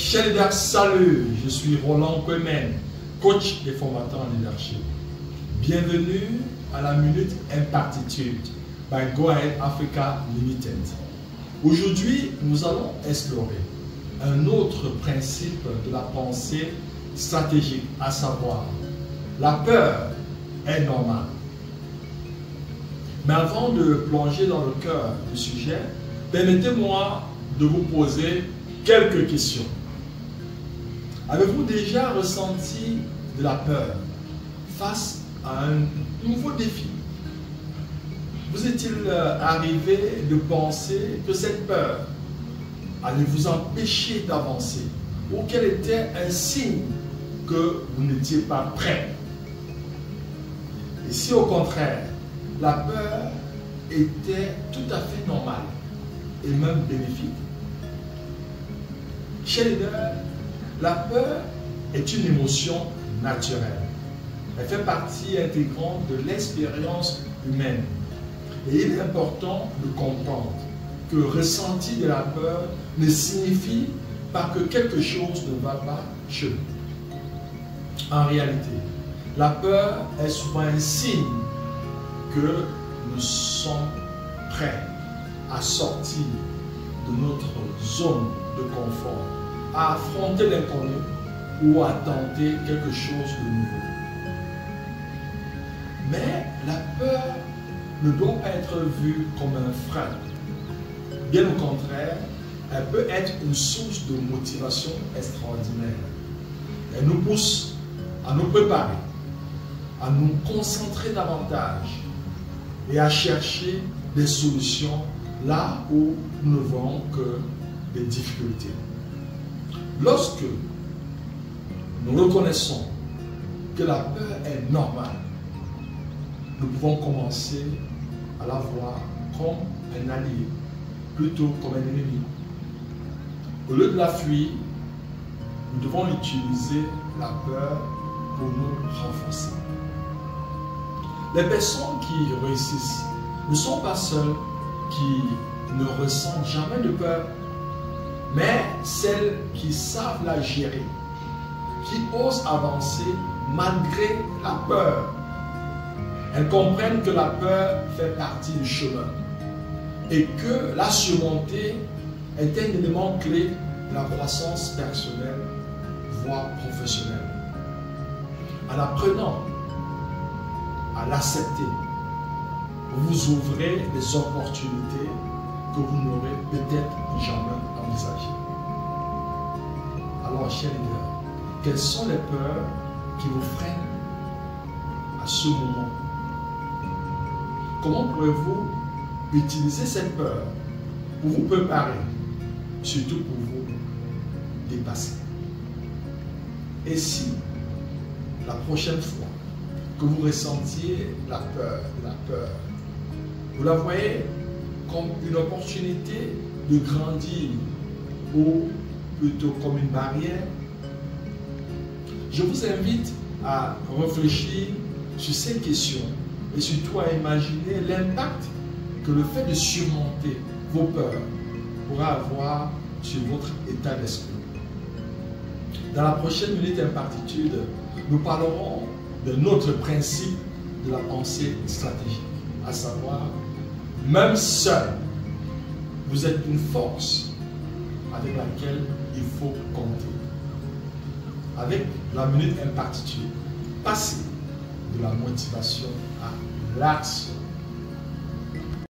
Chers leaders, salut, je suis Roland Kwemen, coach et formateur en leadership. Bienvenue à la Minute Impartitude by Go Ahead Africa Limited. Aujourd'hui, nous allons explorer un autre principe de la pensée stratégique, à savoir la peur est normale. Mais avant de plonger dans le cœur du sujet, permettez-moi de vous poser quelques questions. Avez-vous déjà ressenti de la peur face à un nouveau défi? Vous est-il arrivé de penser que cette peur allait vous empêcher d'avancer ou qu'elle était un signe que vous n'étiez pas prêt? Et si au contraire, la peur était tout à fait normale et même bénéfique? Chez les leaders, la peur est une émotion naturelle. Elle fait partie intégrante de l'expérience humaine. Et il est important de comprendre que ressentir de la peur ne signifie pas que quelque chose ne va pas chez nous. En réalité, la peur est souvent un signe que nous sommes prêts à sortir de notre zone de confort, à affronter l'inconnu ou à tenter quelque chose de nouveau. Mais la peur ne doit pas être vue comme un frein. Bien au contraire, elle peut être une source de motivation extraordinaire. Elle nous pousse à nous préparer, à nous concentrer davantage et à chercher des solutions là où nous ne voyons que des difficultés. Lorsque nous reconnaissons que la peur est normale, nous pouvons commencer à la voir comme un allié, plutôt comme un ennemi. Au lieu de la fuir, nous devons utiliser la peur pour nous renforcer. Les personnes qui réussissent ne sont pas seules qui ne ressentent jamais de peur, mais celles qui savent la gérer, qui osent avancer malgré la peur. Elles comprennent que la peur fait partie du chemin et que la surmonter est un élément clé de la croissance personnelle, voire professionnelle. En apprenant à l'accepter, vous ouvrez des opportunités que vous n'aurez peut-être jamais envisagées. Alors, chers leaders, quelles sont les peurs qui vous freinent à ce moment? Comment pourrez-vous utiliser cette peur pour vous préparer, surtout pour vous dépasser? Et si, la prochaine fois que vous ressentiez la peur, vous la voyez comme une opportunité de grandir ou plutôt comme une barrière, je vous invite à réfléchir sur ces questions et surtout à imaginer l'impact que le fait de surmonter vos peurs pourra avoir sur votre état d'esprit. Dans la prochaine Minute Impartitude, nous parlerons d'un autre principe de la pensée stratégique, à savoir, même seul, vous êtes une force avec laquelle il faut compter. Avec la Minute Impartitude, passez de la motivation à l'action.